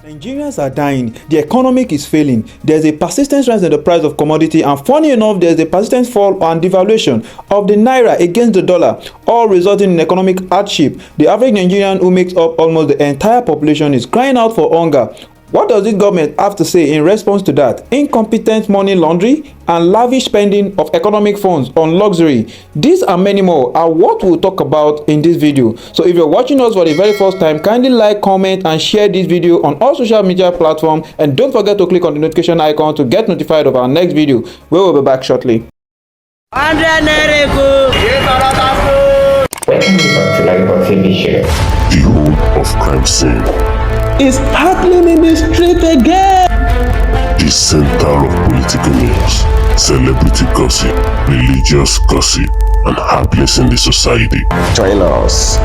Nigerians are dying, the economy is failing, there's a persistent rise in the price of commodity, and funny enough, there's a persistent fall and devaluation of the naira against the dollar, all resulting in economic hardship. The average Nigerian, who makes up almost the entire population, is crying out for hunger. What does this government have to say in response to that? Incompetent money laundering and lavish spending of economic funds on luxury. These and many more are what we'll talk about in this video. So if you're watching us for the very first time, kindly like, comment and share this video on all social media platforms, and don't forget to click on the notification icon to get notified of our next video, where we'll be back shortly. When the whole of crime scene is happening in the street again. the center of political news, celebrity gossip, religious gossip, and happiness in the society. Join us,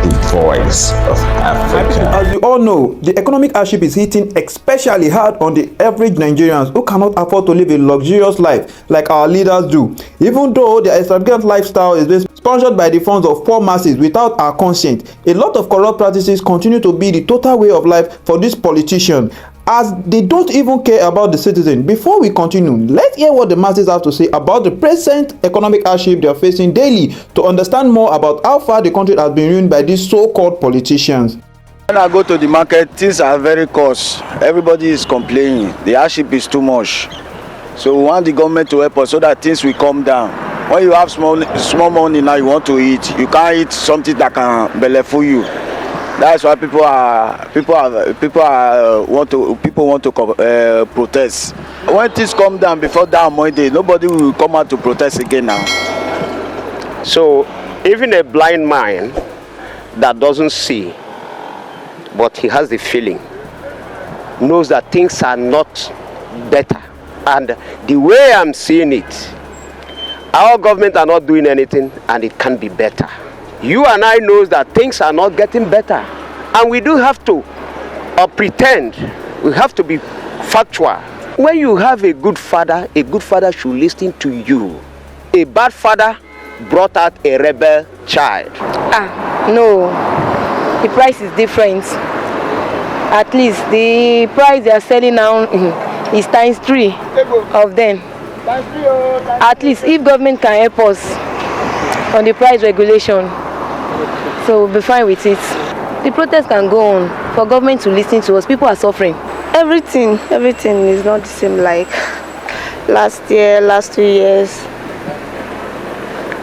the voice of Africa. As you all know, the economic hardship is hitting especially hard on the average Nigerians who cannot afford to live a luxurious life like our leaders do. Even though their extravagant lifestyle is being sponsored by the funds of poor masses without our consent, a lot of corrupt practices continue to be the total way of life for these politicians, as they don't even care about the citizen. Before we continue, let's hear what the masses have to say about the present economic hardship they are facing daily to understand more about how far the country has been ruined by these so-called politicians. When I go to the market, things are very cost. Everybody is complaining. The hardship is too much. So we want the government to help us so that things will come down. When you have small money now, you want to eat. You can't eat something that can belleful you. That's why people want to protest. When things come down before that Monday, nobody will come out to protest again now. So even a blind man that doesn't see, but he has the feeling, knows that things are not better. And the way I'm seeing it, our government are not doing anything, and it can be better. You and I knows that things are not getting better, and we do have to pretend. We have to be factual. When you have a good father should listen to you. A bad father brought out a rebel child. No, the price is different. At least the price they are selling now is times 3 of them. At least if government can help us on the price regulation, so we'll be fine with it. The protest can go on for government to listen to us. People are suffering. Everything is not the same like last year, last 2 years,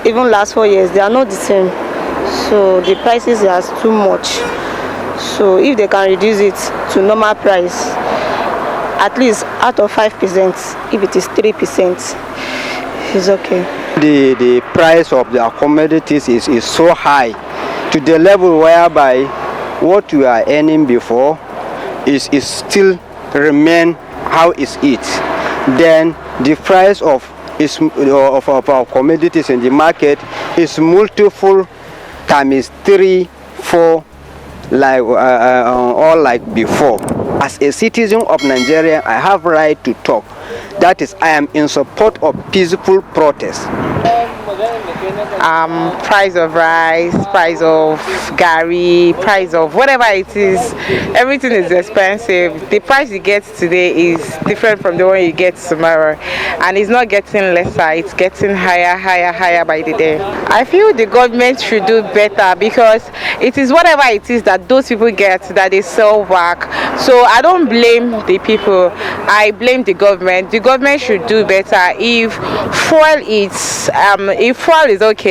even last 4 years. They are not the same. So the prices are too much. So if they can reduce it to normal price, at least out of 5%, if it is 3%, it's okay. The price of the commodities is so high, to the level whereby what we are earning before is still remain how is it. Then the price of our commodities in the market is multiple times 3, 4, like all like before. As a citizen of Nigeria, I have right to talk. That is, I am in support of peaceful protest. Price of rice, price of gari, price of whatever it is, everything is expensive. The price you get today is different from the one you get tomorrow, and it's not getting lesser, it's getting higher by the day. I feel the government should do better, because it is whatever it is that those people get that they sell back. So I don't blame the people, I blame the government. The government should do better. If fuel is okay,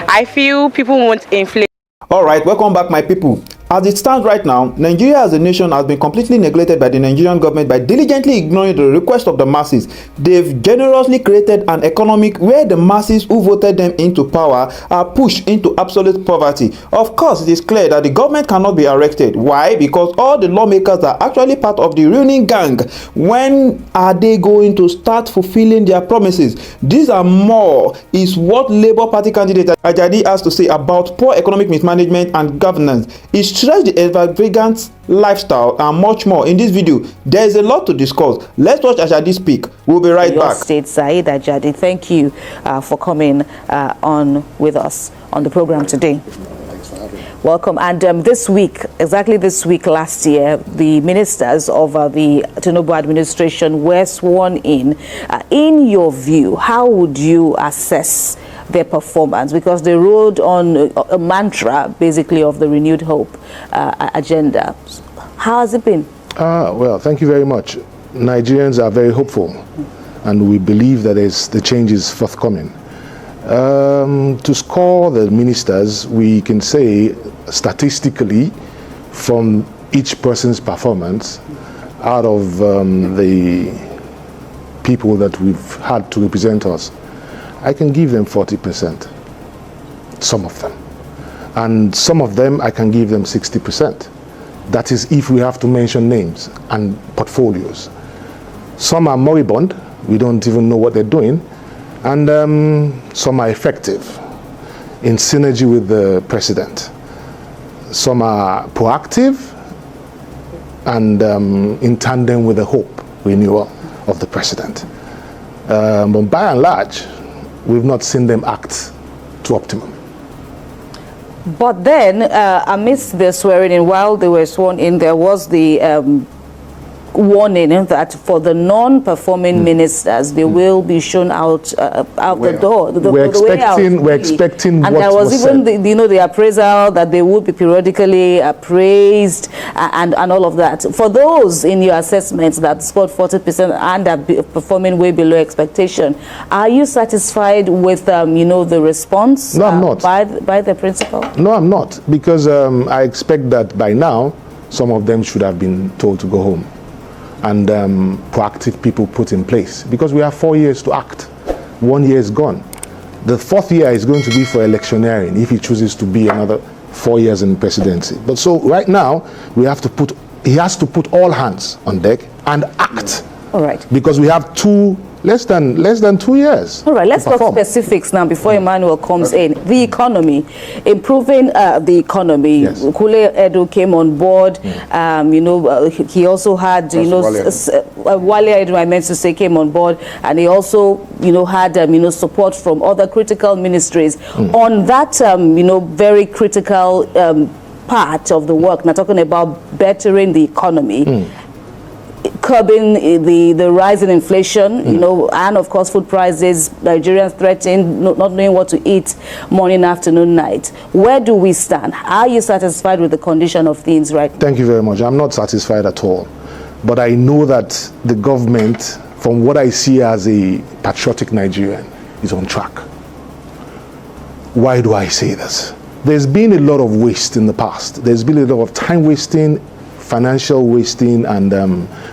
I feel people won't inflate. Alright, welcome back my people. As it stands right now, Nigeria as a nation has been completely neglected by the Nigerian government by diligently ignoring the request of the masses. They've generously created an economy where the masses who voted them into power are pushed into absolute poverty. Of course, it is clear that the government cannot be arrested. Why? Because all the lawmakers are actually part of the ruining gang. When are they going to start fulfilling their promises? These are more is what Labour Party candidate Ajadi has to say about poor economic mismanagement and governance. It's stress the extravagant lifestyle and much more. In this video, there is a lot to discuss. Let's watch Ajadi speak. We'll be right back. State Zaida Ajadi, thank you for coming on with us on the program today. Welcome. And this week, exactly this week last year, the ministers of the Tinubu administration were sworn in. In your view, how would you assess their performance? Because they rode on a mantra, basically, of the renewed hope agenda. How has it been? Well, thank you very much. Nigerians are very hopeful, and we believe that the change is forthcoming. To score the ministers, we can say statistically from each person's performance out of the people that we've had to represent us, I can give them 40%, some of them. And some of them, I can give them 60%. That is if we have to mention names and portfolios. Some are moribund, we don't even know what they're doing. And some are effective in synergy with the president. Some are proactive and in tandem with the hope renewal of the president. But by and large, we've not seen them act to optimum. But then, amidst the swearing in, while they were sworn in, there was the warning that for the non-performing ministers, they will be shown out the door. We're expecting. And there was even the appraisal that they would be periodically appraised and all of that. For those in your assessments that scored 40% and are performing way below expectation, are you satisfied with the response? No, I'm not. By the principal? No, I'm not, because I expect that by now some of them should have been told to go home, and proactive people put in place, because we have 4 years to act. 1 year is gone. The 4th year is going to be for electioneering if he chooses to be another 4 years in presidency. But so right now he has to put all hands on deck and act. All right. Because we have less than 2 years. All right, let's talk specifics now before Emmanuel comes in. The economy, improving the economy. Yes. Kule Edu came on board. He also had, Wale Edu, I meant to say, came on board, and he also, had, support from other critical ministries on that, very critical part of the work. Now, talking about bettering the economy. Curbing the rise in inflation, and of course food prices. Nigerians threatened, not knowing what to eat morning, afternoon, night. Where do we stand? Are you satisfied with the condition of things right now? Thank you very much. I'm not satisfied at all. But I know that the government, from what I see as a patriotic Nigerian, is on track. Why do I say this? There's been a lot of waste in the past. There's been a lot of time wasting, financial wasting, and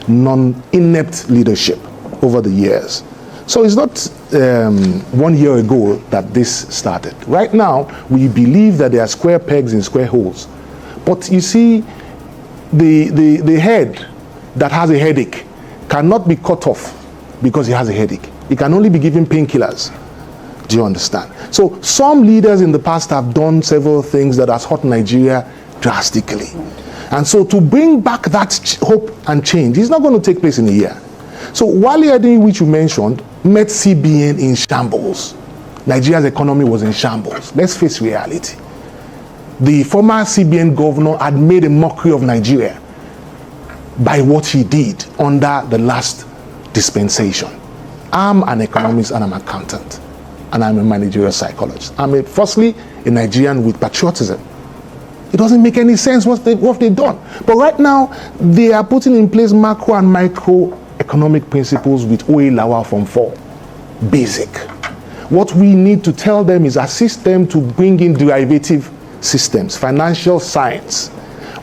non-inept leadership over the years. So it's not 1 year ago that this started. Right now, we believe that there are square pegs in square holes. But you see, the head that has a headache cannot be cut off because he has a headache. He can only be given painkillers. Do you understand? So some leaders in the past have done several things that has hurt Nigeria drastically. And so to bring back that hope and change is not going to take place in a year. So Wale Edu, which you mentioned, met CBN in shambles. Nigeria's economy was in shambles. Let's face reality. The former CBN governor had made a mockery of Nigeria by what he did under the last dispensation. I'm an economist and I'm an accountant, and I'm a managerial psychologist. I'm firstly a Nigerian with patriotism. It doesn't make any sense what they've done. But right now, they are putting in place macro and micro economic principles with OA Lawa from 4. Basic. What we need to tell them is assist them to bring in derivative systems, financial science,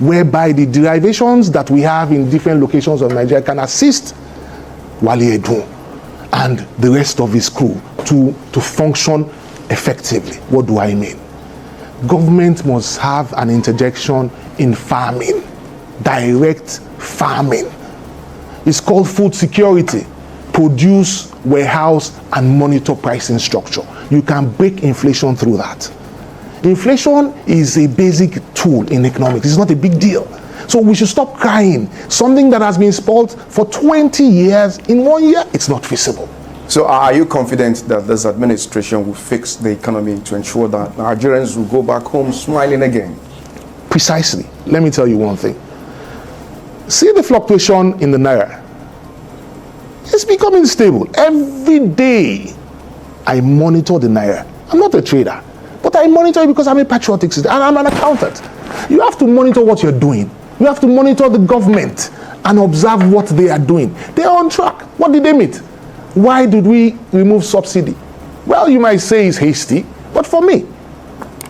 whereby the derivations that we have in different locations of Nigeria can assist Wale Edu and the rest of his crew to function effectively. What do I mean? Government must have an interjection in farming, direct farming. It's called food security. Produce, warehouse, and monitor pricing structure. You can break inflation through that. Inflation is a basic tool in economics. It's not a big deal. So we should stop crying. Something that has been spoiled for 20 years, in 1 year, it's not feasible. So are you confident that this administration will fix the economy to ensure that Nigerians will go back home smiling again? Precisely. Let me tell you one thing. See the fluctuation in the naira. It's becoming stable. Every day I monitor the naira. I'm not a trader, but I monitor it because I'm a patriotic citizen and I'm an accountant. You have to monitor what you're doing. You have to monitor the government and observe what they are doing. They are on track. What did they meet? Why did we remove subsidy? Well, you might say it's hasty, but for me,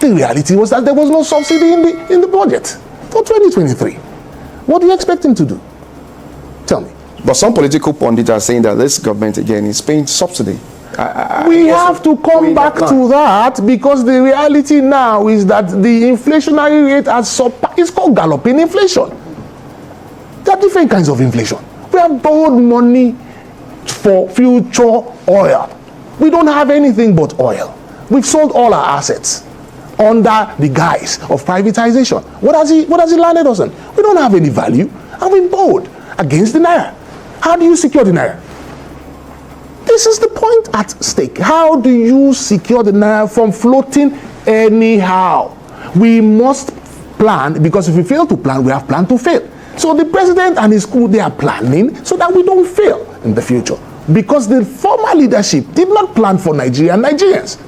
the reality was that there was no subsidy in the budget for 2023. What do you expect him to do? Tell me. But some political pundits are saying that this government again is paying subsidy. We have to come back to that, because the reality now is that the inflationary rate has surpassed. It's called galloping inflation. There are different kinds of inflation. We have borrowed money for future oil. We don't have anything but oil. We've sold all our assets under the guise of privatization. What has he landed us on? We don't have any value, and we borrowed against the naira. How do you secure the naira? This is the point at stake. How do you secure the naira from floating anyhow? We must plan, because if we fail to plan, we have planned to fail. So the president and his crew, they are planning so that we don't fail in the future. Because the former leadership did not plan for Nigeria and Nigerians.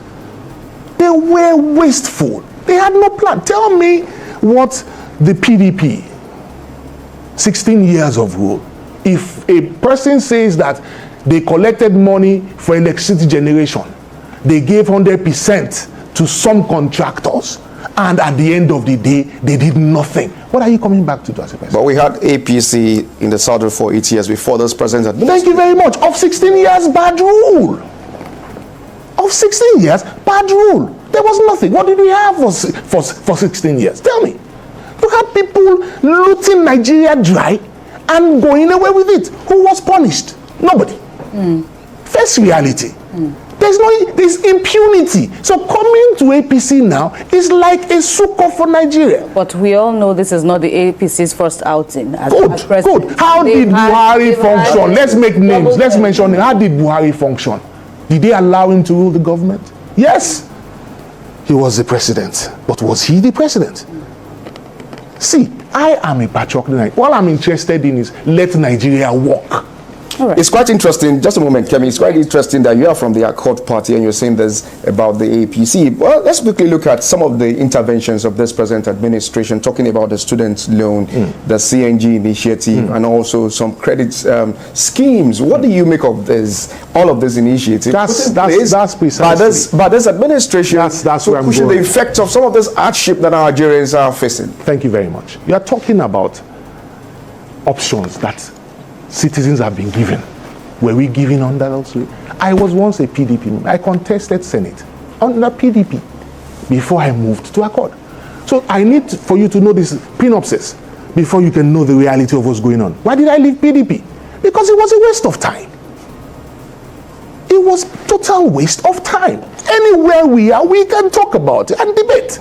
They were wasteful. They had no plan. Tell me what the PDP, 16 years of rule, if a person says that they collected money for electricity generation, they gave 100% to some contractors, and at the end of the day, they did nothing. What are you coming back to as a president? But we had APC in the saddle for 8 years before this president. Thank you very much. Of 16 years, bad rule. Of 16 years, bad rule. There was nothing. What did we have for 16 years? Tell me. You had people looting Nigeria dry and going away with it. Who was punished? Nobody. First reality. There's impunity. So coming to APC now is like a succor for Nigeria. But we all know this is not the APC's first outing. Good. How did Buhari function? Let's make names. Let's mention it. How did Buhari function? Did they allow him to rule the government? Yes. He was the president. But was he the president? See, I am a patriotic. All I'm interested in is let Nigeria work. Right. It's quite interesting, just a moment, Kemi, it's quite interesting that you are from the Accord Party and you're saying this about the APC. Well, let's quickly look at some of the interventions of this present administration, talking about the student loan, the CNG initiative, and also some credit schemes. What do you make of this, all of these initiatives? That's precisely. By this administration, that's where I'm pushing going. the effects of some of this hardship that our Nigerians are facing. Thank you very much. You are talking about options that citizens have been given. Were we given under those? I was once a PDP. I contested Senate under PDP before I moved to Accord. So I need for you to know this synopsis before you can know the reality of what's going on. Why did I leave PDP? Because it was a waste of time. It was total waste of time. Anywhere we are, we can talk about it and debate.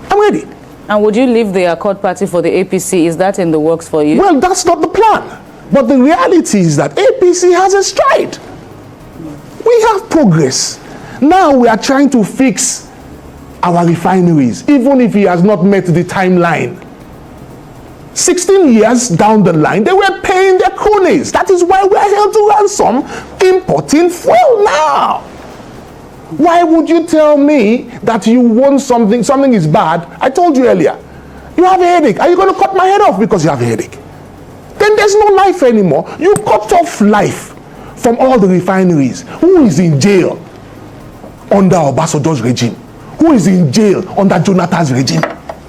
I'm ready. And would you leave the Accord Party for the APC? Is that in the works for you? Well, that's not the plan. But the reality is that APC has a stride. We have progress. Now we are trying to fix our refineries, even if he has not met the timeline. 16 years down the line, they were paying their cronies. That is why we are held to ransom importing fuel now. Why would you tell me that you want something is bad? I told you earlier, you have a headache. Are you going to cut my head off because you have a headache? Then there's no life anymore. You cut off life from all the refineries. Who is in jail under Obasanjo's regime? Who is in jail under Jonathan's regime?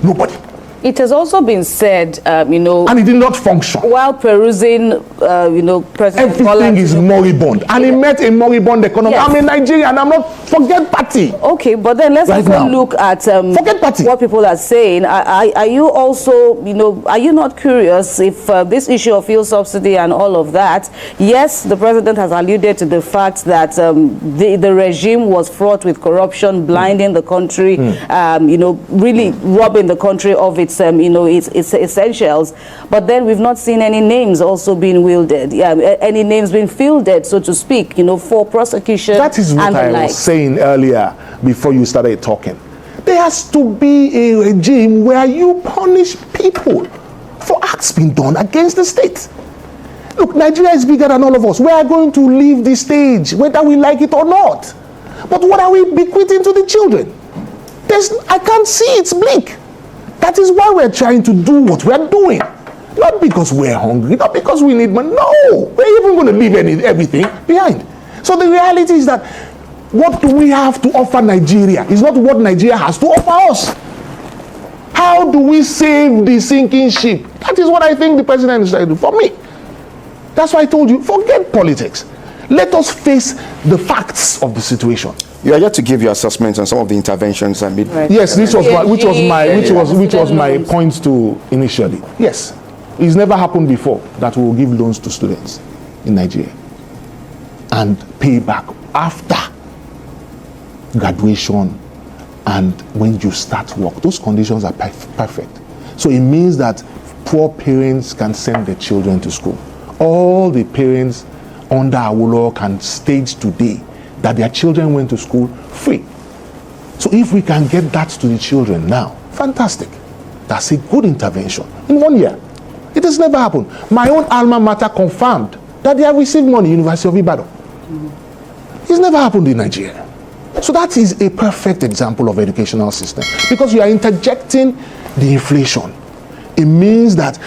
Nobody. It has also been said, and it did not function. While perusing, President everything is moribund, and he met a moribund economy. Yes. I'm a Nigerian. I'm not forget party. Okay, but then let's also look at forget party. What people are saying. Are you also, are you not curious if this issue of fuel subsidy and all of that? Yes, the president has alluded to the fact that the regime was fraught with corruption, blinding the country, really robbing the country of its its essentials, but then we've not seen any names also being wielded, any names being fielded, so to speak, for prosecution. That is what I was saying earlier before you started talking. There has to be a regime where you punish people for acts being done against the state. Look, Nigeria is bigger than all of us. We are going to leave this stage, whether we like it or not. But what are we bequeathing to the children? I can't see, it's bleak. That is why we're trying to do what we're doing. Not because we're hungry, not because we need money. No, we're even going to leave everything behind. So the reality is that what do we have to offer Nigeria is not what Nigeria has to offer us. How do we save the sinking ship? That is what I think the president is trying to do for me. That's why I told you, forget politics. Let us face the facts of the situation. You are yet to give your assessment on some of the interventions. Right. Yes, which was my point to initially. Yes, it's never happened before that we will give loans to students in Nigeria and pay back after graduation and when you start work. Those conditions are perfect. So it means that poor parents can send their children to school. All the parents under Awolowo can stage today that their children went to school free. So if we can get that to the children now, fantastic. That's a good intervention in 1 year. It has never happened. My own alma mater confirmed that they have received money, University of Ibadan. It's never happened in Nigeria. So that is a perfect example of educational system, because you are interjecting the inflation. It means that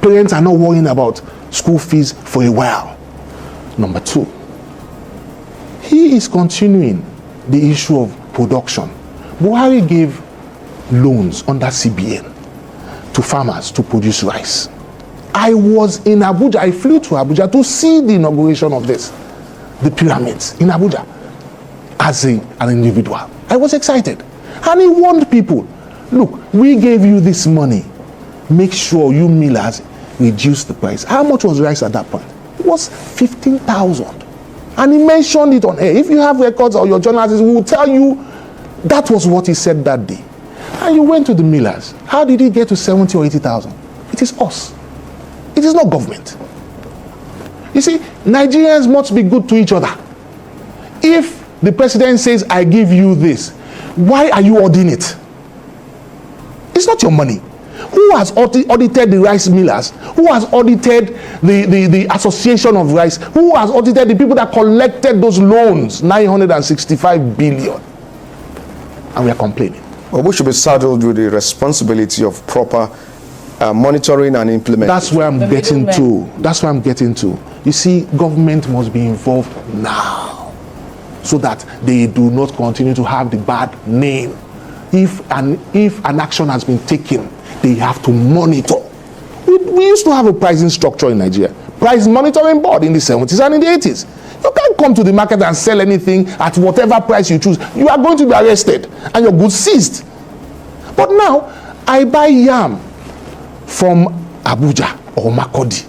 parents are not worrying about school fees for a while. Number two, he is continuing the issue of production. Buhari gave loans under CBN to farmers to produce rice. I was in Abuja. I flew to Abuja to see the inauguration of this, the pyramids in Abuja, as an individual. I was excited. And he warned people, look, we gave you this money. Make sure you millers reduce the price. How much was rice at that point? It was 15,000. And he mentioned it on air. If you have records or your journalists, we will tell you that was what he said that day. And you went to the millers. How did he get to 70 or 80,000? It is us. It is not government. You see, Nigerians must be good to each other. If the president says, I give you this, why are you auditing it? It's not your money. Who has audited the rice millers? Who has audited the association of rice? Who has audited the people that collected those loans, 965 billion? And we are complaining. Well, we should be saddled with the responsibility of proper monitoring and implementation. That's where I'm getting to. That's where I'm getting to. You see, government must be involved now, so that they do not continue to have the bad name. If an action has been taken, they have to monitor. We used to have a pricing structure in Nigeria, price monitoring board in the 70s and in the 80s. You can't come to the market and sell anything at whatever price you choose. You are going to be arrested and your goods seized. But now, I buy yam from Abuja or Makurdi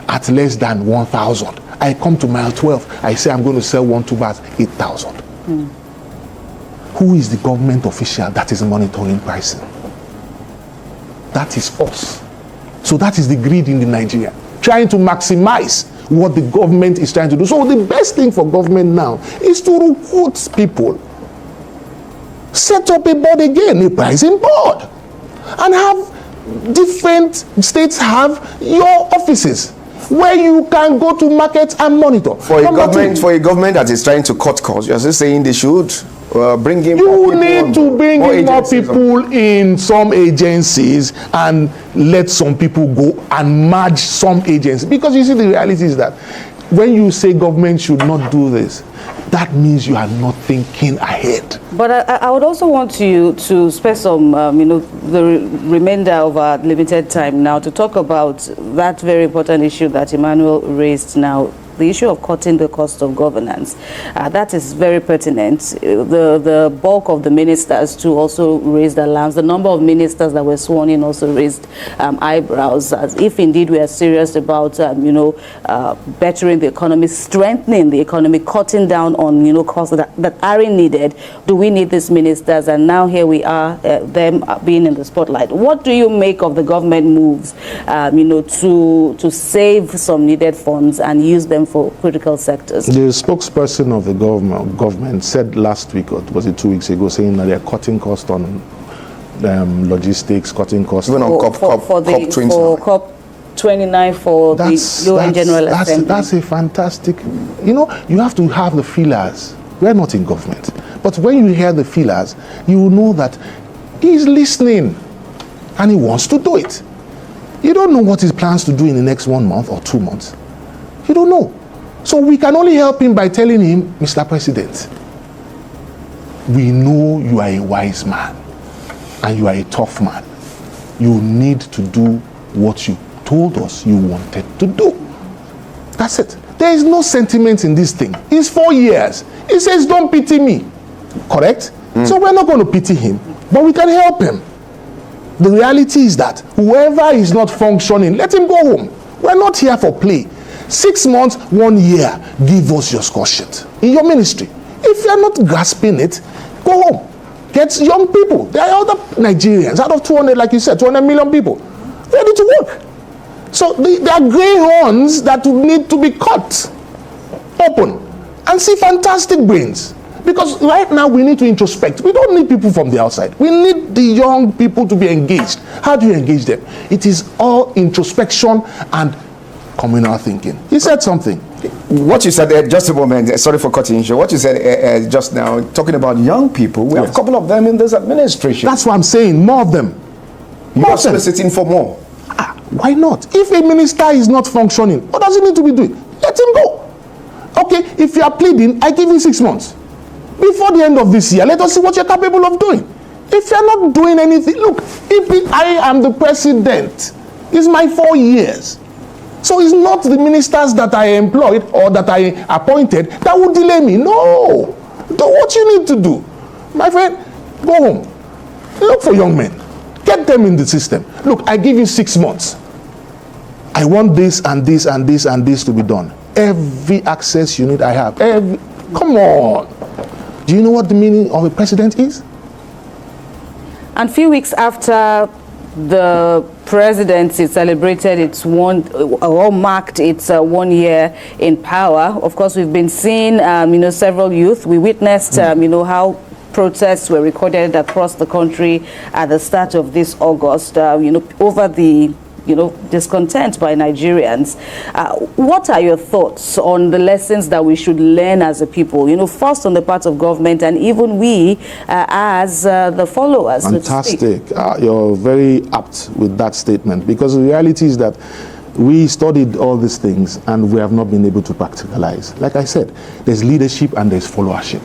at less than 1,000. I come to mile 12, I say I'm going to sell 1 tubers 8,000. Who is the government official that is monitoring pricing? That is us. So that is the greed in the Nigeria, trying to maximize what the government is trying to do. So the best thing for government now is to recruit people, set up a board again, a pricing board, and have different states have your offices where you can go to market and monitor. For a government that is trying to cut costs, you're just saying they should bring in more people. You need to bring in more people in some agencies and let some people go and merge some agencies. Because you see, the reality is that when you say government should not do this, that means you are not thinking ahead. But I would also want you to spare some, the remainder of our limited time now to talk about that very important issue that Emmanuel raised now, the issue of cutting the cost of governance. That is very pertinent. The bulk of the ministers too also raised alarms. The number of ministers that were sworn in also raised eyebrows, as if indeed we are serious about bettering the economy, strengthening the economy, cutting down on costs that aren't needed. Do we need these ministers? And now here we are, them being in the spotlight. What do you make of the government moves to save some needed funds and use them system for critical sectors. The spokesperson of the government said last week, or was it 2 weeks ago, saying that they're cutting costs on logistics, cutting costs. Even on COP29 for the UN General Assembly. That's a fantastic, you have to have the feelers. We're not in government. But when you hear the feelers, you will know that he's listening and he wants to do it. You don't know what he plans to do in the next 1 month or 2 months. You don't know. So we can only help him by telling him, Mr. President, we know you are a wise man and you are a tough man. You need to do what you told us you wanted to do. That's it. There is no sentiment in this thing. It's 4 years. He says, don't pity me. Correct? So we're not going to pity him, but we can help him. The reality is that whoever is not functioning, let him go home. We're not here for play. 6 months, 1 year, give us your score sheet in your ministry. If you're not grasping it, go home. Get young people. There are other Nigerians out of 200, like you said, 200 million people ready to work. So there are greyhounds that need to be cut open and see fantastic brains. Because right now we need to introspect. We don't need people from the outside. We need the young people to be engaged. How do you engage them? It is all introspection and communal thinking. He said something. What you said, just a moment, sorry for cutting you. What you said just now, talking about young people, we have a couple of them in this administration. That's what I'm saying, more of them. You are soliciting for more. Why not? If a minister is not functioning, what does he need to be doing? Let him go. Okay, if you are pleading, I give you 6 months. Before the end of this year, let us see what you're capable of doing. If you're not doing anything, look, I am the president, it's my 4 years. So it's not the ministers that I employed or that I appointed that will delay me. No. Do what you need to do. My friend, go home. Look for young men. Get them in the system. Look, I give you 6 months. I want this and this and this and this to be done. Every access you need, I have. Come on. Do you know what the meaning of a president is? And a few weeks after the presidency celebrated its marked its 1 year in power, of course, we've been seeing, several youth. We witnessed, how protests were recorded across the country at the start of this August, over the discontent by Nigerians. What are your thoughts on the lessons that we should learn as a people? First on the part of government and even we as the followers. Fantastic. You're very apt with that statement, because the reality is that we studied all these things and we have not been able to practicalize. Like I said, there's leadership and there's followership.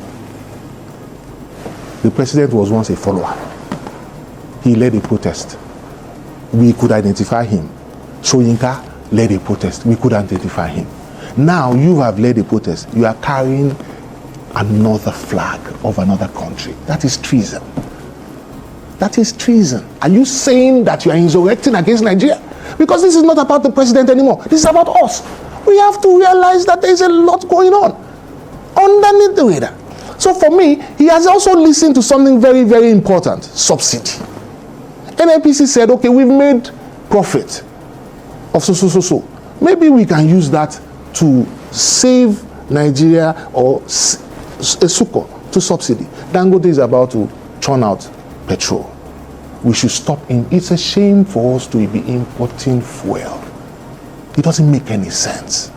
The president was once a follower. He led a protest. We could identify him. Soyinka led a protest. We could identify him. Now you have led a protest. You are carrying another flag of another country. That is treason. That is treason. Are you saying that you are insurrecting against Nigeria? Because this is not about the president anymore. This is about us. We have to realize that there is a lot going on underneath the radar. So for me, he has also listened to something very, very important: subsidy. NNPC said, okay, we've made profit of so. Maybe we can use that to save Nigeria or Suko to subsidy. Dangote is about to churn out petrol. We should stop him. It's a shame for us to be importing fuel. It doesn't make any sense.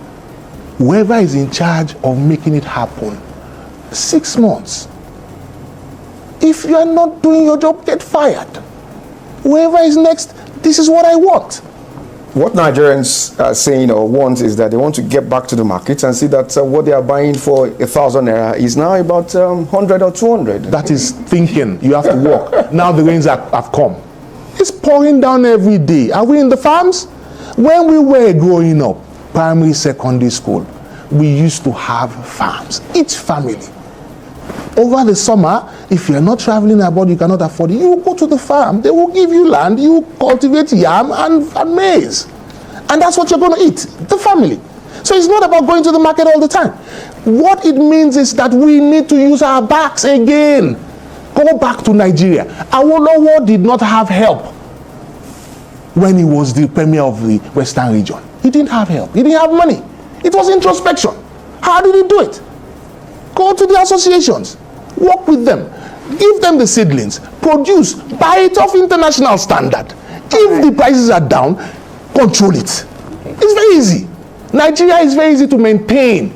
Whoever is in charge of making it happen, 6 months. If you are not doing your job, get fired. Whoever is next, this is what I want. What Nigerians are saying or want is that they want to get back to the market and see that what they are buying for 1,000 naira is now about 100 or 200. That is thinking. You have to work. Now the rains have come. It's pouring down every day. Are we in the farms? When we were growing up, primary, secondary school, we used to have farms. Each family. Over the summer, if you're not traveling abroad, you cannot afford it, you go to the farm. They will give you land, you cultivate yam and maize. And that's what you're going to eat, the family. So it's not about going to the market all the time. What it means is that we need to use our backs again. Go back to Nigeria. Awolowo did not have help when he was the premier of the Western region. He didn't have help. He didn't have money. It was introspection. How did he do it? Go to the associations, work with them, give them the seedlings, produce, buy it off international standard. If the prices are down, control it. It's very easy. Nigeria is very easy to maintain.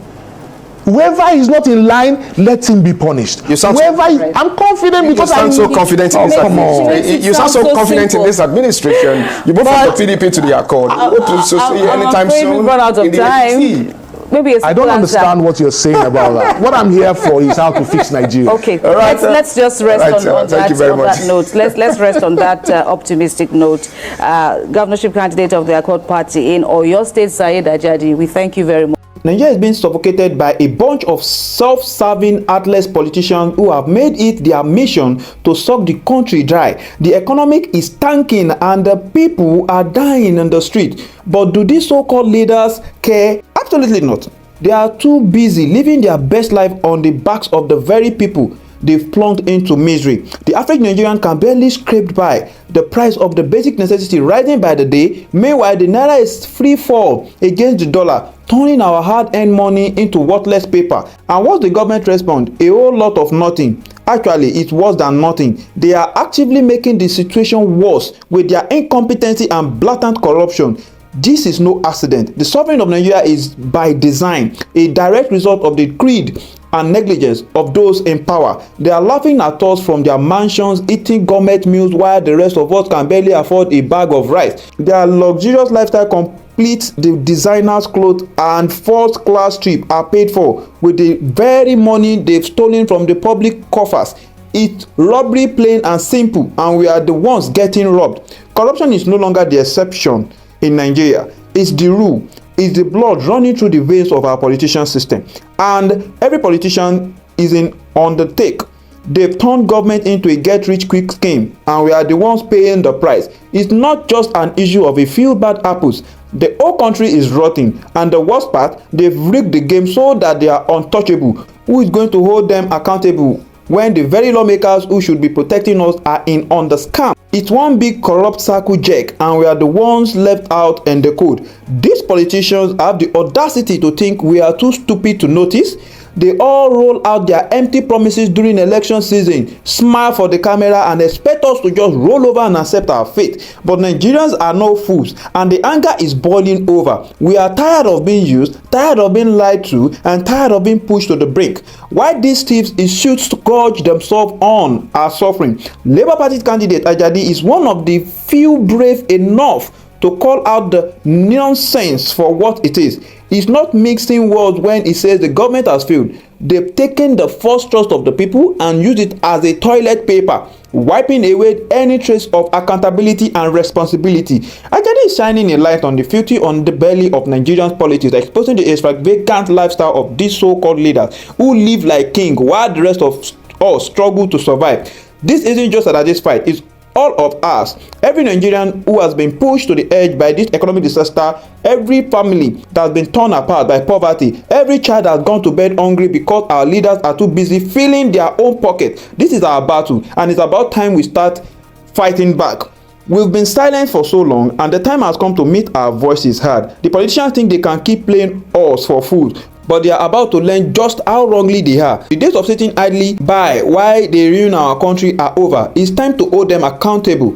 Whoever is not in line, let him be punished. I'm confident because you sound so confident in this administration. You sound so confident in this administration. You move from the PDP to the Accord. Anytime soon. We've run out of time. Maybe I don't understand what you're saying about that. What I'm here for is how to fix Nigeria. Okay, right, let's just rest on that note. Let's rest on that optimistic note. Governorship candidate of the Accord Party in Oyo State, Saeed Ajadi, we thank you very much. Nigeria is being suffocated by a bunch of self-serving, heartless politicians who have made it their mission to suck the country dry. The economic is tanking and the people are dying in the street. But do these so-called leaders care? Absolutely not. They are too busy living their best life on the backs of the very people they've plunged into misery. The average Nigerian can barely scrape by. The price of the basic necessity rising by the day. Meanwhile, the naira is free fall against the dollar, turning our hard-earned money into worthless paper. And what's the government response? A whole lot of nothing. Actually, it's worse than nothing. They are actively making the situation worse with their incompetency and blatant corruption. This is no accident. The suffering of Nigeria is by design, a direct result of the greed and negligence of those in power. They are laughing at us from their mansions, eating gourmet meals while the rest of us can barely afford a bag of rice. Their luxurious lifestyle complete the designer's clothes and first-class trip are paid for with the very money they've stolen from the public coffers. It's robbery plain and simple, and we are the ones getting robbed. Corruption is no longer the exception in Nigeria. It's the rule. It's the blood running through the veins of our politician system. And every politician is on the take. They've turned government into a get-rich-quick scheme, and we are the ones paying the price. It's not just an issue of a few bad apples. The whole country is rotting, and the worst part, they've rigged the game so that they are untouchable. Who is going to hold them accountable when the very lawmakers who should be protecting us are in on the scam? It's one big corrupt circle jerk, and we are the ones left out in the cold. These politicians have the audacity to think we are too stupid to notice. They all roll out their empty promises during election season, smile for the camera and expect us to just roll over and accept our fate. But Nigerians are no fools, and the anger is boiling over. We are tired of being used, tired of being lied to, and tired of being pushed to the brink. Why these thieves should scourge themselves on our suffering? Labour Party candidate Ajadi is one of the few brave enough to call out the nonsense for what it is. He's not mixing words when he says the government has failed. They've taken the first trust of the people and used it as a toilet paper, wiping away any trace of accountability and responsibility. Ajadi is shining a light on the filthy underbelly of Nigerian politics, exposing the extravagant lifestyle of these so-called leaders who live like king while the rest of us struggle to survive. This isn't just Ajadi's fight, it's all of us. Every Nigerian who has been pushed to the edge by this economic disaster, every family that has been torn apart by poverty, every child that has gone to bed hungry because our leaders are too busy filling their own pocket. This is our battle, and it's about time we start fighting back. We've been silent for so long, and the time has come to meet our voices heard. The politicians think they can keep playing us for fools, but they are about to learn just how wrongly they are. The days of sitting idly by while they ruin our country are over. It's time to hold them accountable,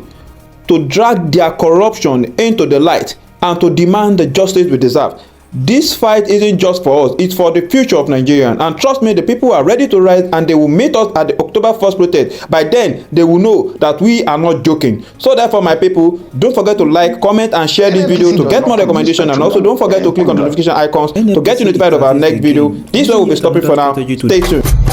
to drag their corruption into the light, and to demand the justice we deserve. This fight isn't just for us, it's for the future of Nigeria. And trust me, the people are ready to rise, and they will meet us at the October 1st protest. By then, they will know that we are not joking. So therefore, my people, don't forget to like, comment, and share this video to get more recommendations. And also, don't forget to click on the notification icons to get you notified of our next video. This one will be stopping for now. Stay tuned.